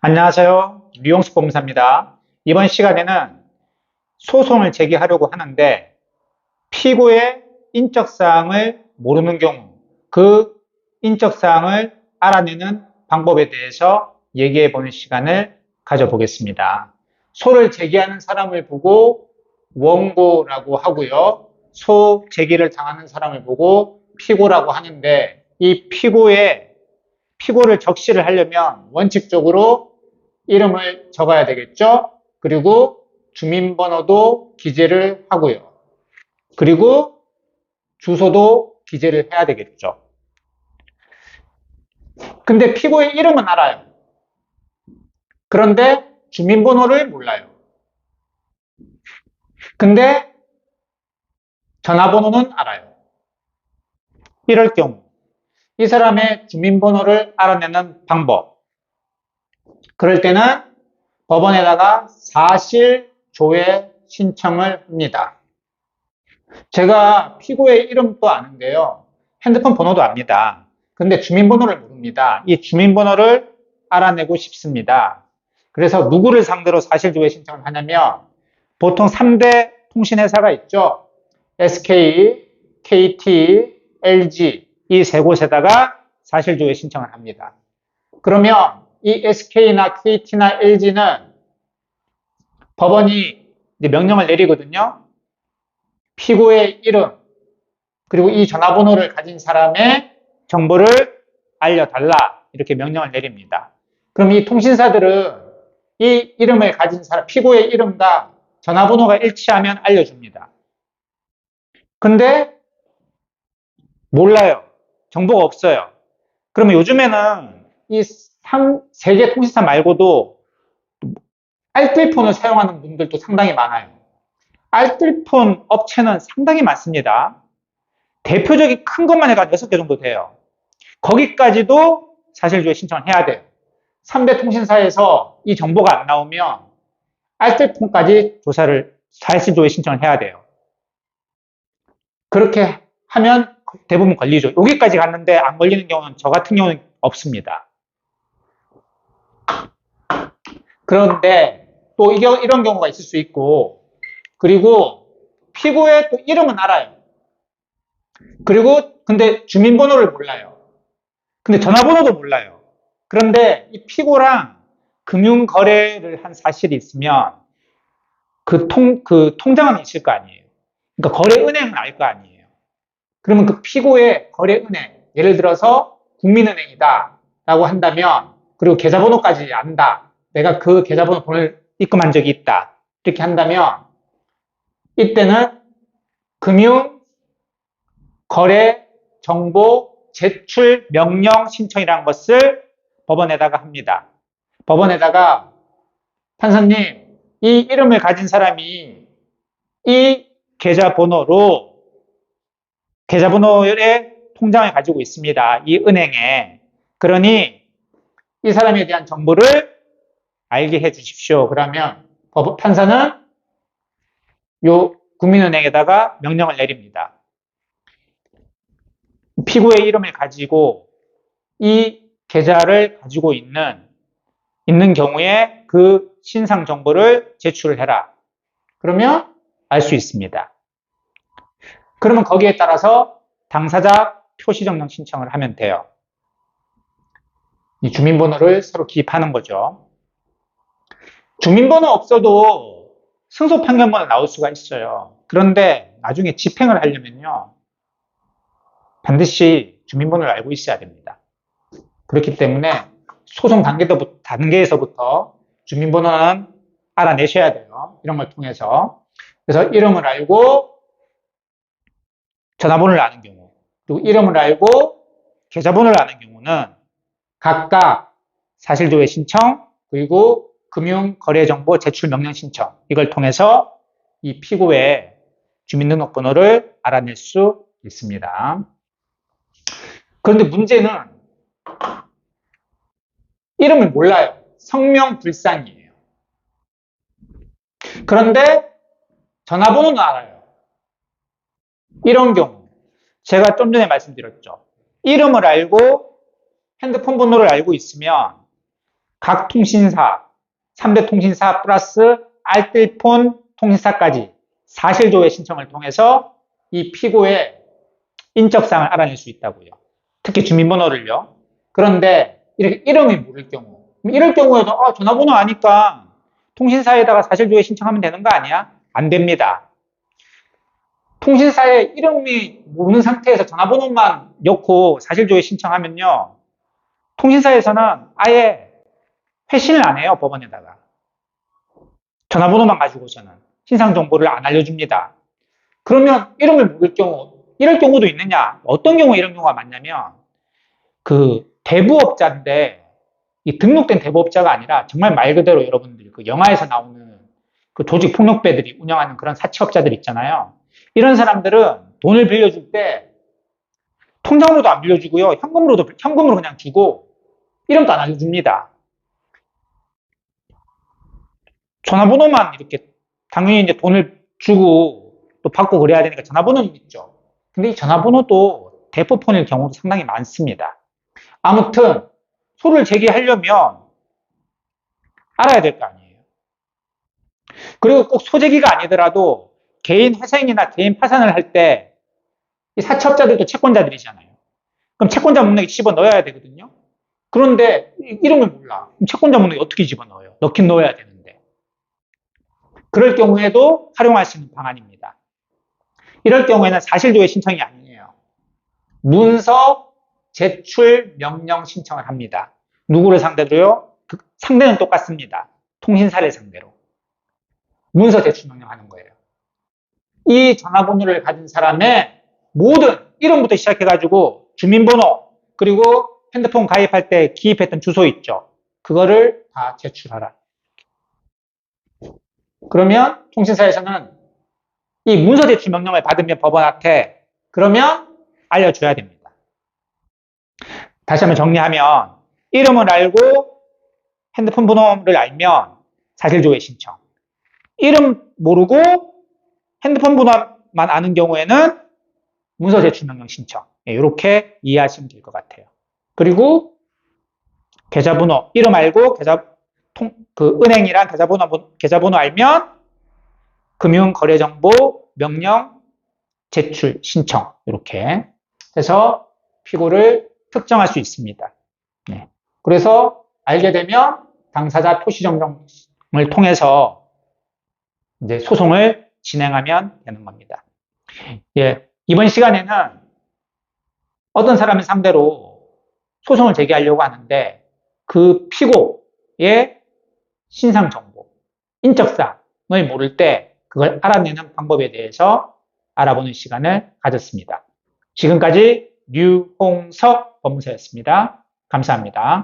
안녕하세요. 류용수 법무사입니다. 이번 시간에는 소송을 제기하려고 하는데 피고의 인적사항을 모르는 경우 그 인적사항을 알아내는 방법에 대해서 얘기해 보는 시간을 가져보겠습니다. 소를 제기하는 사람을 보고 원고라고 하고요. 소 제기를 당하는 사람을 보고 피고라고 하는데 이 피고를 적시를 하려면 원칙적으로 이름을 적어야 되겠죠. 그리고 주민번호도 기재를 하고요. 그리고 주소도 기재를 해야 되겠죠. 근데 피고의 이름은 알아요. 그런데 주민번호를 몰라요. 근데 전화번호는 알아요. 이럴 경우 이 사람의 주민번호를 알아내는 방법. 그럴 때는 법원에다가 사실조회 신청을 합니다. 제가 피고의 이름도 아는데요. 핸드폰 번호도 압니다. 근데 주민번호를 모릅니다. 이 주민번호를 알아내고 싶습니다. 그래서 누구를 상대로 사실조회 신청을 하냐면 보통 3대 통신회사가 있죠. SK, KT, LG 이 세 곳에다가 사실조회 신청을 합니다. 그러면 이 SK나 KT나 LG는 법원이 명령을 내리거든요. 피고의 이름 그리고 이 전화번호를 가진 사람의 정보를 알려달라 이렇게 명령을 내립니다. 그럼 이 통신사들은 이 이름을 가진 사람, 피고의 이름과 전화번호가 일치하면 알려줍니다. 근데 몰라요. 정보가 없어요. 그러면 요즘에는 이 3개 통신사 말고도 알뜰폰을 사용하는 분들도 상당히 많아요. 알뜰폰 업체는 상당히 많습니다. 대표적인 큰 것만 해가지고 6개 정도 돼요. 거기까지도 사실조회 신청을 해야 돼요. 3대 통신사에서 이 정보가 안 나오면 알뜰폰까지 사실조회 신청을 해야 돼요. 그렇게 하면 대부분 걸리죠. 여기까지 갔는데 안 걸리는 경우는 저 같은 경우는 없습니다. 그런데 또 이런 경우가 있을 수 있고, 그리고 피고의 또 이름은 알아요. 그리고 근데 주민번호를 몰라요. 근데 전화번호도 몰라요. 그런데 이 피고랑 금융거래를 한 사실이 있으면 그 통장은 있을 거 아니에요. 그러니까 거래은행은 알 거 아니에요. 그러면 그 피고의 거래은행, 예를 들어서 국민은행이다 라고 한다면, 그리고 계좌번호까지 안다. 내가 그 계좌번호를 입금한 적이 있다. 이렇게 한다면 이때는 금융 거래 정보 제출 명령 신청이라는 것을 법원에다가 합니다. 법원에다가 판사님, 이 이름을 가진 사람이 이 계좌번호의 통장을 가지고 있습니다. 이 은행에. 그러니 이 사람에 대한 정보를 알게 해 주십시오. 그러면 판사는 요 국민은행에다가 명령을 내립니다. 피고의 이름을 가지고 이 계좌를 가지고 있는 경우에 그 신상 정보를 제출을 해라. 그러면 알 수 있습니다. 그러면 거기에 따라서 당사자 표시정령 신청을 하면 돼요. 이 주민번호를 서로 기입하는 거죠. 주민번호 없어도 승소 판결문은 나올 수가 있어요. 그런데 나중에 집행을 하려면요. 반드시 주민번호를 알고 있어야 됩니다. 그렇기 때문에 소송 단계에서부터 주민번호는 알아내셔야 돼요. 이런 걸 통해서. 그래서 이름을 알고 전화번호를 아는 경우, 그리고 이름을 알고 계좌번호를 아는 경우는 각각 사실조회 신청, 그리고 금융거래정보 제출 명령 신청, 이걸 통해서 이 피고의 주민등록번호를 알아낼 수 있습니다. 그런데 문제는 이름을 몰라요. 성명불상이에요. 그런데 전화번호는 알아요. 이런 경우 제가 좀 전에 말씀드렸죠. 이름을 알고 핸드폰 번호를 알고 있으면 각 통신사, 3대 통신사 플러스 알뜰폰 통신사까지 사실조회 신청을 통해서 이 피고의 인적사항을 알아낼 수 있다고요. 특히 주민번호를요. 그런데 이렇게 이름이 모를 경우, 이럴 경우에도 전화번호 아니까 통신사에다가 사실조회 신청하면 되는 거 아니야? 안 됩니다. 통신사에 이름이 모르는 상태에서 전화번호만 넣고 사실조회 신청하면요. 통신사에서는 아예 회신을 안 해요, 법원에다가. 전화번호만 가지고서는 신상정보를 안 알려줍니다. 그러면 이름을 모를 경우, 이럴 경우도 있느냐? 어떤 경우에 이런 경우가 많냐면, 대부업자인데, 이 등록된 대부업자가 아니라 정말 말 그대로 여러분들이 그 영화에서 나오는 그 조직 폭력배들이 운영하는 그런 사채업자들 있잖아요. 이런 사람들은 돈을 빌려줄 때 통장으로도 안 빌려주고요. 현금으로 그냥 주고 이름도 안 알려줍니다. 전화번호만 이렇게 당연히 이제 돈을 주고 또 받고 그래야 되니까 전화번호는 있죠. 근데 이 전화번호도 대포폰일 경우도 상당히 많습니다. 아무튼 소를 제기하려면 알아야 될 거 아니에요. 그리고 꼭 소제기가 아니더라도 개인 회생이나 개인 파산을 할 때 이 사채업자들도 채권자들이잖아요. 그럼 채권자 목록에 집어넣어야 되거든요. 그런데 이름을 몰라. 그럼 채권자 목록에 어떻게 집어넣어요? 넣긴 넣어야 되는데. 그럴 경우에도 활용할 수 있는 방안입니다. 이럴 경우에는 사실조회 신청이 아니에요. 문서 제출 명령 신청을 합니다. 누구를 상대로요? 상대는 똑같습니다. 통신사를 상대로. 문서 제출 명령하는 거예요. 이 전화번호를 가진 사람의 모든 이름부터 시작해가지고 주민번호 그리고 핸드폰 가입할 때 기입했던 주소 있죠. 그거를 다 제출하라. 그러면 통신사에서는 이 문서 제출 명령을 받으면 법원한테 그러면 알려줘야 됩니다. 다시 한번 정리하면 이름을 알고 핸드폰 번호를 알면 사실조회 신청. 이름 모르고 핸드폰 번호만 아는 경우에는 문서 제출 명령 신청. 이렇게 이해하시면 될 것 같아요. 그리고 계좌번호, 이름 알고 은행이랑 계좌번호 알면 금융거래정보 명령 제출 신청. 이렇게 해서 피고를 특정할 수 있습니다. 네. 그래서 알게 되면 당사자 토시정정을 통해서 이제 소송을 진행하면 되는 겁니다. 예. 이번 시간에는 어떤 사람을 상대로 소송을 제기하려고 하는데 그 피고의 신상정보, 인적사항을 모를 때 그걸 알아내는 방법에 대해서 알아보는 시간을 가졌습니다. 지금까지 류홍석 법무사였습니다. 감사합니다.